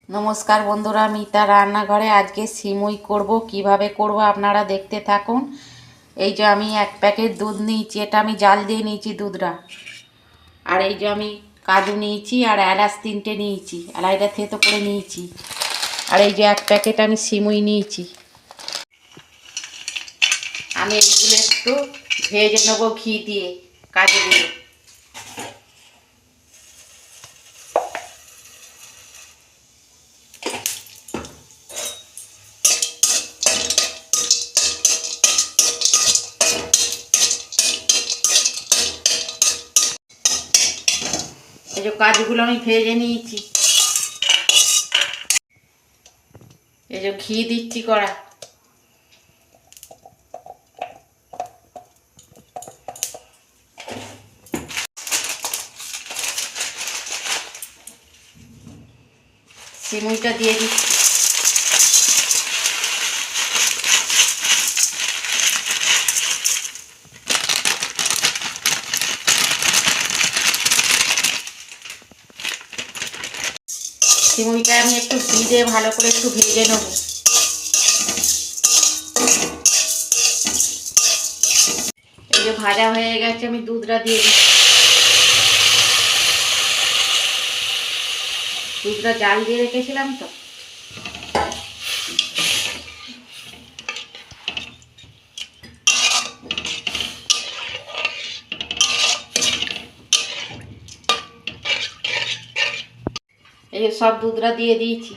নমস্কার বন্ধুরা, মিতা রান্নাঘরে আজকে সিমুই করব। কিভাবে করব আপনারা দেখতে থাকুন। এই যে আমি 1 প্যাকেট দুধ নিয়েছি, এটা আমি জাল দিয়ে নিয়েছি দুধটা। আর এই যে আমি কাজু নিয়েছি আর এলাচ 3টে নিয়েছি, এলাচটা থেতো করে নিয়েছি। আর এই যে 1 প্যাকেট আমি সিমুই নিয়েছি। আমি এইগুলো একটু ভেজে নেবো ঘি দিয়ে, কাজু দিয়ে। এই যে কাজুগুলো আমি ভেজে নিয়েছি। এই যে ঘি দিচ্ছি কড়া। সিমুইটা দিয়ে দিচ্ছি। সিমুইটা আমি একটু ঘি দিয়ে ভালো করে একটু ভেজে নেব। এই যে ভাজা হয়ে গেছে, আমি দুধটা দিয়ে দিচ্ছি। দুধটা জাল দিয়ে রেখেছিলাম তো। এই যে সব দুধটা দিয়ে দিয়েছি।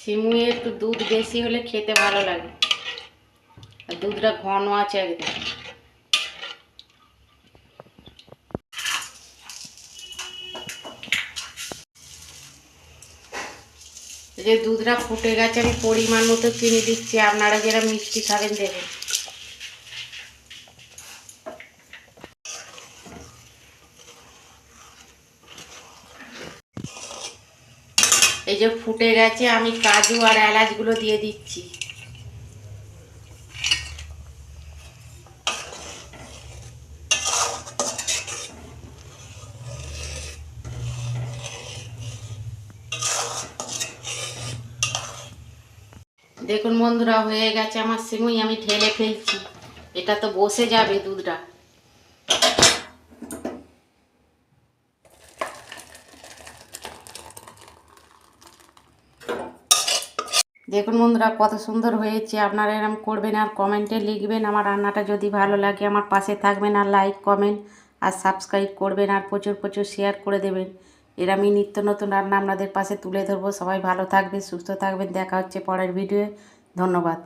সিমুই একটু দুধ বেশি হলে খেতে ভালো লাগে, আর দুধটা ঘন আছে একদম। এই যে দুধটা ফুটে গেছে, আমি পরিমাণ মতো চিনি দিচ্ছি। আপনারা যারা মিষ্টি খাবেন দেবেন। এই যে ফুটে গেছে, আমি কাজু আর এলাচগুলো দিয়ে দিচ্ছি। দেখুন বন্ধুরা, হয়ে গেছে আমার সিমুই। আমি ঢেলে ফেলছি, এটা তো বসে যাবে দুধটা। দেখুন বন্ধুরা, কত সুন্দর হয়েছে। আপনারা এরকম করবেন আর কমেন্টে লিখবেন। আমার রান্নাটা যদি ভালো লাগে আমার পাশে থাকবেন, আর লাইক কমেন্ট আর সাবস্ক্রাইব করবেন, আর প্রচুর প্রচুর শেয়ার করে দেবেন। এরকমই নিত্য নতুন রান্না আপনাদের পাশে তুলে ধরবো। সবাই ভালো থাকবেন, সুস্থ থাকবেন। দেখা হচ্ছে পরের ভিডিওয়ে। ধন্যবাদ।